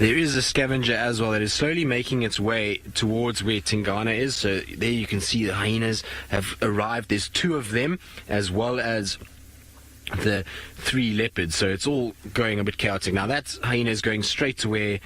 There is a scavenger as well that is slowly making its way towards where Tingana is. So there you can see the hyenas have arrived. There's 2 of them, as well as the 3 leopards. So it's all going a bit chaotic. Now that hyena is going straight to where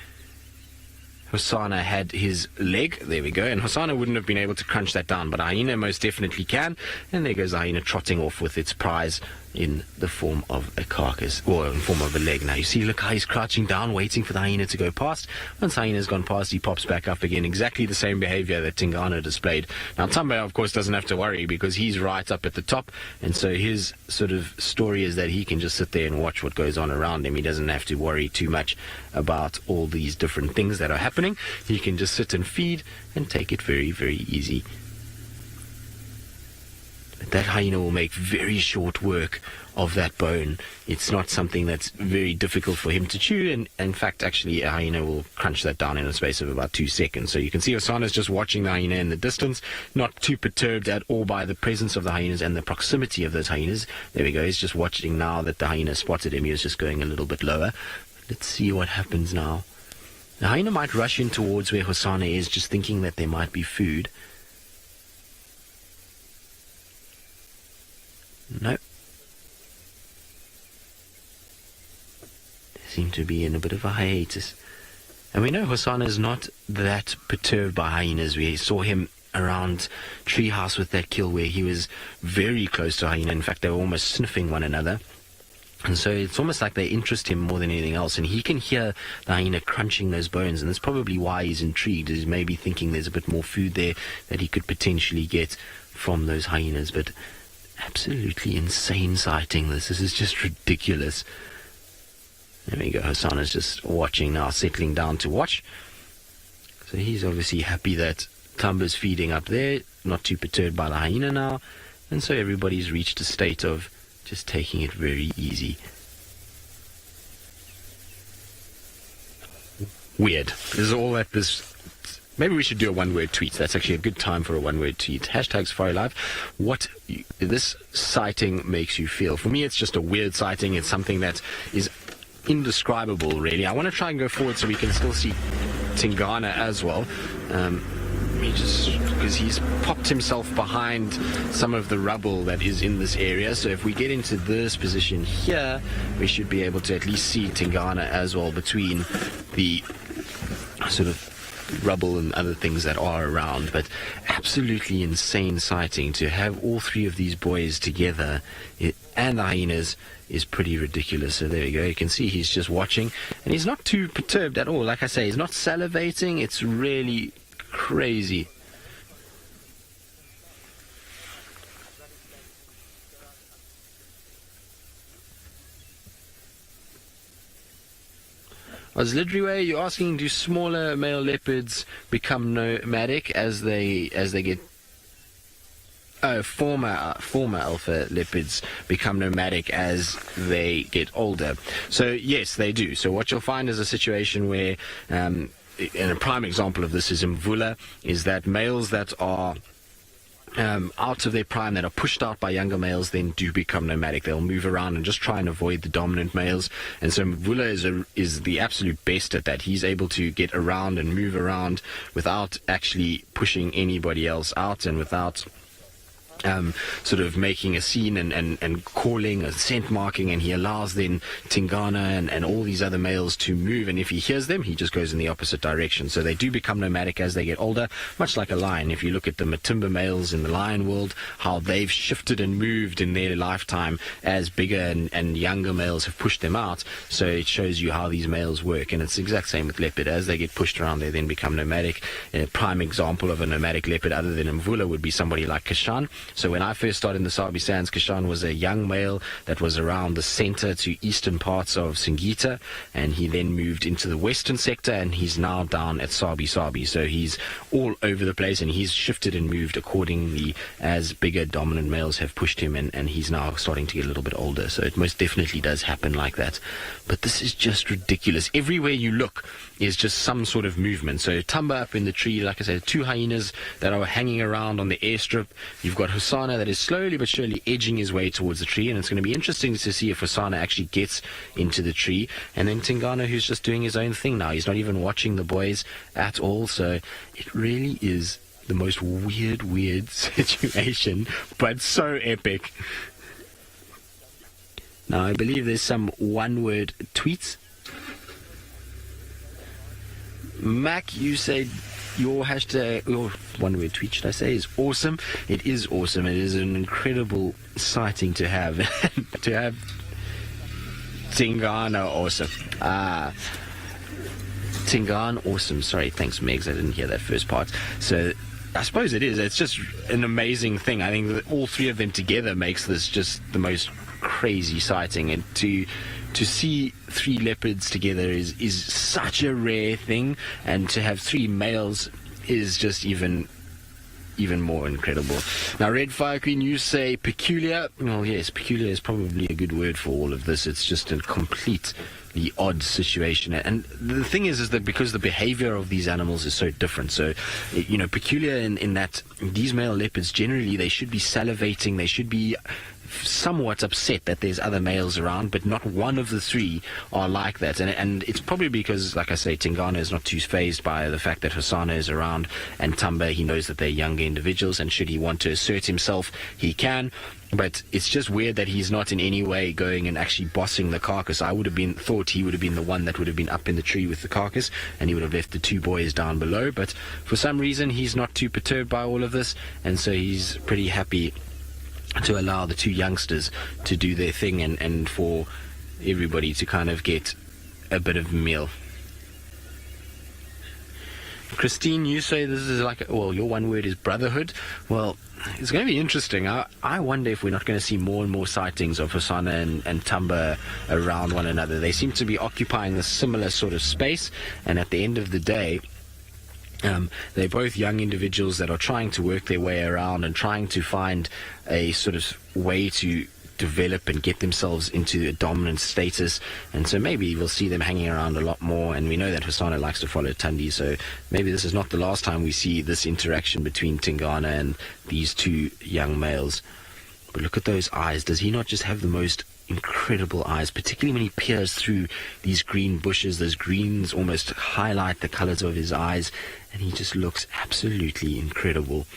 Hosana had his leg. There we go. And Hosana wouldn't have been able to crunch that down, but a hyena most definitely can. And there goes the hyena trotting off with its prize in the form of a carcass, or in form of a leg. Now you see, look how he's crouching down, waiting for the hyena to go past. Once the hyena's gone past, he pops back up again. Exactly the same behavior that Tingana displayed. Now Thamba, of course, doesn't have to worry because he's right up at the top, and so his sort of story is that he can just sit there and watch what goes on around him. He doesn't have to worry too much about all these different things that are happening. He can just sit and feed and take it very, very easy. That hyena will make very short work of that bone. It's not something that's very difficult for him to chew, and in fact, actually, a hyena will crunch that down in a space of about 2 seconds. So you can see Hosana's just watching the hyena in the distance, not too perturbed at all by the presence of the hyenas and the proximity of those hyenas. There we go. He's just watching now that the hyena spotted him. He was just going a little bit lower. Let's see what happens now. The hyena might rush in towards where Hosana is, just thinking that there might be food. No. They seem to be in a bit of a hiatus. And we know Hosana is not that perturbed by hyenas. We saw him around Treehouse with that kill where he was very close to a hyena. In fact, they were almost sniffing one another. And so it's almost like they interest him more than anything else. And he can hear the hyena crunching those bones. And that's probably why he's intrigued. He's maybe thinking there's a bit more food there that he could potentially get from those hyenas. But absolutely insane sighting. This is just ridiculous. There we go. Hosana's just watching now, settling down to watch. So he's obviously happy that Thamba's feeding up there, not too perturbed by the hyena now. And so everybody's reached a state of just taking it very easy. Weird. This is all that this... Maybe we should do a one-word tweet. That's actually a good time for a one-word tweet. Hashtag SafariLive. What this sighting makes you feel. For me, it's just a weird sighting. It's something that is indescribable, really. I want to try and go forward so we can still see Tingana as well. Because he's popped himself behind some of the rubble that is in this area. So if we get into this position here, we should be able to at least see Tingana as well between the sort of rubble and other things that are around. But absolutely insane sighting. To have all 3 of these boys together and the hyenas is pretty ridiculous. So there we go. You can see he's just watching, and he's not too perturbed at all. Like I say, he's not salivating. It's really crazy. Osledriwe, you're asking, do smaller male leopards become nomadic as they get... Oh, former alpha leopards become nomadic as they get older. So yes, they do. So what you'll find is a situation where, and a prime example of this is Mvula, is that males that are out of their prime, that are pushed out by younger males, then do become nomadic. They'll move around and just try and avoid the dominant males. And so Mvula is the absolute best at that. He's able to get around and move around without actually pushing anybody else out, and without sort of making a scene and calling a scent marking, and he allows then Tingana and all these other males to move, and if he hears them, he just goes in the opposite direction. So they do become nomadic as they get older, much like a lion. If you look at the Matimba males in the lion world, how they've shifted and moved in their lifetime as bigger and younger males have pushed them out. So it shows you how these males work, and it's the exact same with leopard. As they get pushed around, they then become nomadic. A prime example of a nomadic leopard other than Mvula would be somebody like Kashan. So when I first started in the Sabi Sands, Kashan was a young male that was around the center to eastern parts of Singita, and he then moved into the western sector, and he's now down at Sabi. So he's all over the place, and he's shifted and moved accordingly as bigger dominant males have pushed him, and he's now starting to get a little bit older. So it most definitely does happen like that. But this is just ridiculous. Everywhere you look is just some sort of movement. So Thamba up in the tree, like I said, 2 hyenas that are hanging around on the airstrip. You've got Hosana that is slowly but surely edging his way towards the tree, and it's going to be interesting to see if Hosana actually gets into the tree. And then Tingana, who's just doing his own thing now. He's not even watching the boys at all, so it really is the most weird situation, but so epic. Now, I believe there's some one-word tweets. Mac, you said your hashtag, your one-word tweet, should I say, is awesome. It is awesome. It is an incredible sighting to have. To have Tingana awesome. Tingana awesome. Sorry, thanks, Megs. I didn't hear that first part. So I suppose it is. It's just an amazing thing. I think that all three of them together makes this just the most crazy sighting, and to see three leopards together is such a rare thing, and to have three males is just even more incredible. Now, Red Fire Queen, you say peculiar. Well, yes, peculiar is probably a good word for all of this. It's just a completely odd situation, and the thing is that because the behavior of these animals is so different, so peculiar in that these male leopards generally, they should be salivating, they should be somewhat upset that there's other males around, but not one of the three are like that. And it's probably because, like I say, Tingana is not too fazed by the fact that Hosana is around, and Thamba, he knows that they're younger individuals, and should he want to assert himself, he can. But it's just weird that he's not in any way going and actually bossing the carcass. I would have thought he would have been the one that would have been up in the tree with the carcass, and he would have left the two boys down below. But for some reason, he's not too perturbed by all of this, and so he's pretty happy to allow the two youngsters to do their thing, and for everybody to kind of get a bit of a meal. Christine, you say this is like, your one word is brotherhood. Well, it's going to be interesting. I wonder if we're not going to see more and more sightings of Hosana and Thamba around one another. They seem to be occupying a similar sort of space, and at the end of the day, they're both young individuals that are trying to work their way around and trying to find a sort of way to develop and get themselves into a dominant status. And so maybe we'll see them hanging around a lot more. And we know that Hosana likes to follow Thandi, so maybe this is not the last time we see this interaction between Tingana and these two young males. But look at those eyes. Does he not just have the most incredible eyes, particularly when he peers through these green bushes? Those greens almost highlight the colors of his eyes, and he just looks absolutely incredible.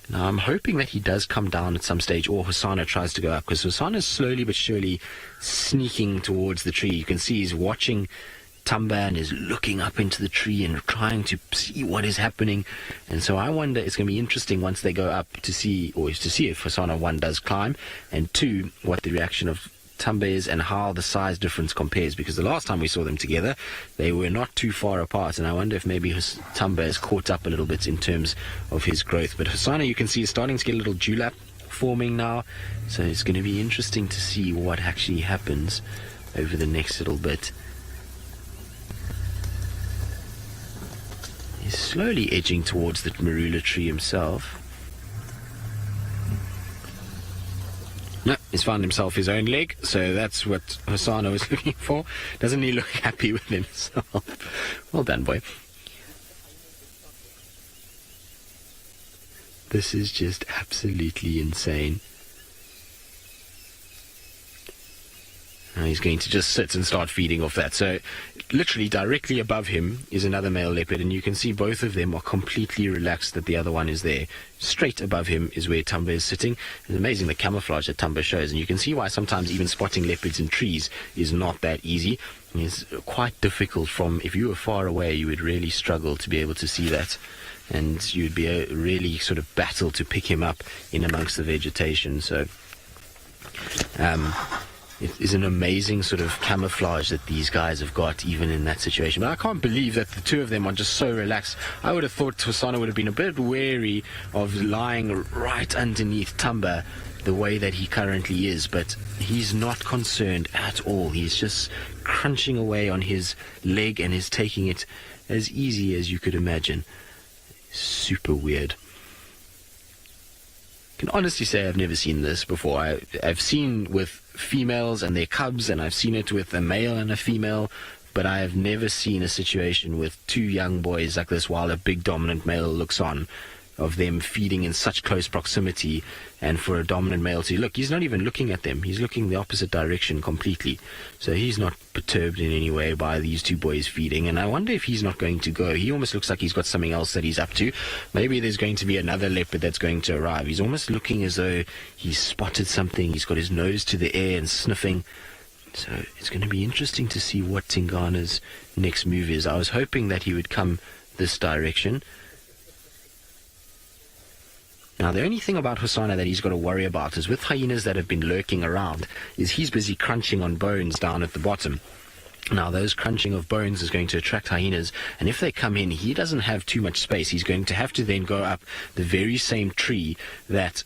Now, I'm hoping that he does come down at some stage, or Hosana tries to go up, because Hosana is slowly but surely sneaking towards the tree. You can see he's watching Thamba and is looking up into the tree and trying to see what is happening. And so I wonder, it's going to be interesting once they go up to see if Hosana, one, does climb, and two, what the reaction of Thamba is and how the size difference compares, because the last time we saw them together they were not too far apart, and I wonder if maybe Thamba has caught up a little bit in terms of his growth. But Hosana, you can see, is starting to get a little dewlap forming now, so it's going to be interesting to see what actually happens over the next little bit. He's slowly edging towards the marula tree himself. No, he's found himself his own leg, so that's what Hosana was looking for. Doesn't he look happy with himself? Well done, boy. This is just absolutely insane. Now he's going to just sit and start feeding off that. So literally directly above him is another male leopard, and you can see both of them are completely relaxed that the other one is there. Straight above him is where Thamba is sitting. It's amazing the camouflage that Thamba shows, and you can see why sometimes even spotting leopards in trees is not that easy. It's quite difficult. If you were far away, you would really struggle to be able to see that, and you'd be a really sort of battle to pick him up in amongst the vegetation. So it is an amazing sort of camouflage that these guys have got, even in that situation. But I can't believe that the two of them are just so relaxed. I would have thought Hosana would have been a bit wary of lying right underneath Thamba the way that he currently is, but he's not concerned at all. He's just crunching away on his leg and is taking it as easy as you could imagine. Super weird. I can honestly say I've never seen this before. I've seen with females and their cubs, and I've seen it with a male and a female, but I have never seen a situation with two young boys like this while a big dominant male looks on. of them feeding in such close proximity, and for a dominant male to look, he's not even looking at them, he's looking the opposite direction completely, so he's not perturbed in any way by these two boys feeding. And I wonder if he's not going to go. He almost looks like he's got something else that he's up to. Maybe there's going to be another leopard that's going to arrive. He's almost looking as though he's spotted something. He's got his nose to the air and sniffing. So it's going to be interesting to see what Tingana's next move is. I was hoping that he would come this direction. Now, the only thing about Hosana that he's got to worry about is with hyenas that have been lurking around, is he's busy crunching on bones down at the bottom. Now, those crunching of bones is going to attract hyenas, and if they come in, he doesn't have too much space. He's going to have to then go up the very same tree that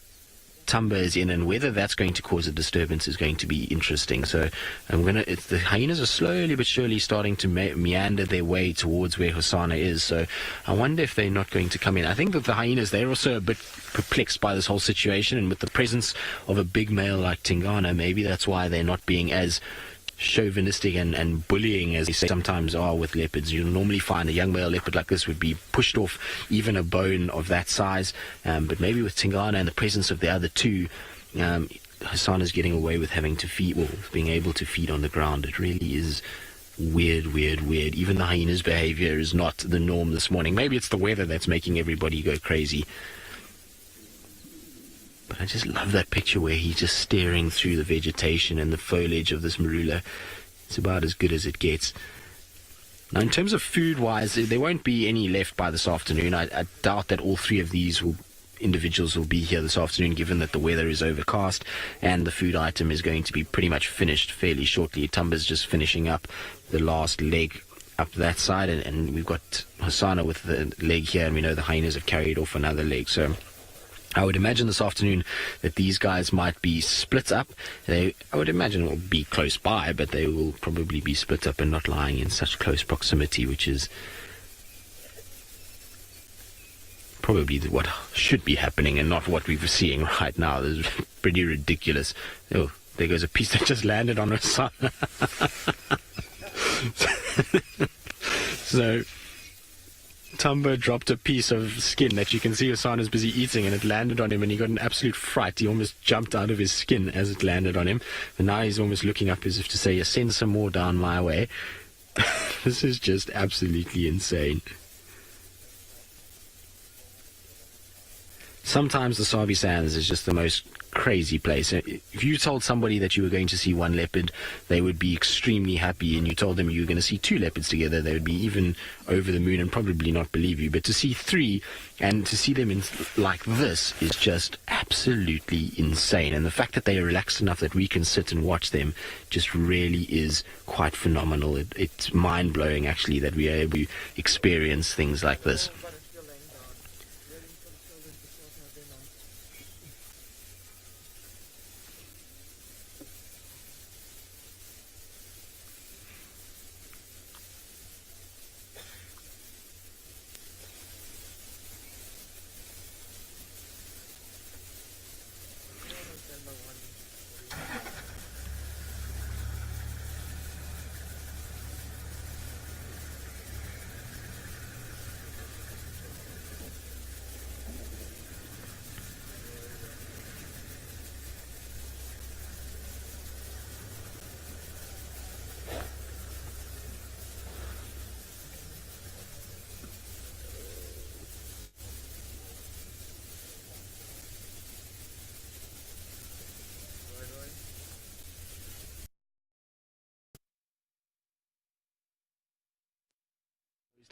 Thamba is in, and whether that's going to cause a disturbance is going to be interesting. So the hyenas are slowly but surely starting to meander their way towards where Hosana is. So I wonder if they're not going to come in. I think that the hyenas, they're also a bit perplexed by this whole situation, and with the presence of a big male like Tingana, maybe that's why they're not being as chauvinistic and bullying as they sometimes are with leopards. You'll normally find a young male leopard like this would be pushed off even a bone of that size, but maybe with Tingana and the presence of the other two, Hosana's getting away with having to feed, or being able to feed on the ground. It really is weird. Even the hyena's behavior is not the norm this morning. Maybe it's the weather that's making everybody go crazy. But I just love that picture where he's just staring through the vegetation and the foliage of this marula. It's about as good as it gets. Now, in terms of food-wise, there won't be any left by this afternoon. I doubt that all three of these individuals will be here this afternoon, given that the weather is overcast and the food item is going to be pretty much finished fairly shortly. Thamba's just finishing up the last leg up that side, and we've got Hosana with the leg here, and we know the hyenas have carried off another leg. So I would imagine this afternoon that these guys might be split up. I would imagine it will be close by, but they will probably be split up and not lying in such close proximity, which is probably what should be happening and not what we're seeing right now. This is pretty ridiculous. Oh, there goes a piece that just landed on Hosana. So Thamba dropped a piece of skin that you can see Hosana's busy eating, and it landed on him, and he got an absolute fright. He almost jumped out of his skin as it landed on him, and now he's almost looking up as if to say, send some more down my way. This is just absolutely insane. Sometimes the Sabi Sands is just the most crazy place. If you told somebody that you were going to see one leopard, they would be extremely happy, and you told them you were going to see two leopards together, they would be even over the moon and probably not believe you. But to see three, and to see them in like this, is just absolutely insane. And the fact that they are relaxed enough that we can sit and watch them just really is quite phenomenal. It's mind-blowing, actually, that we are able to experience things like this.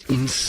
Insane.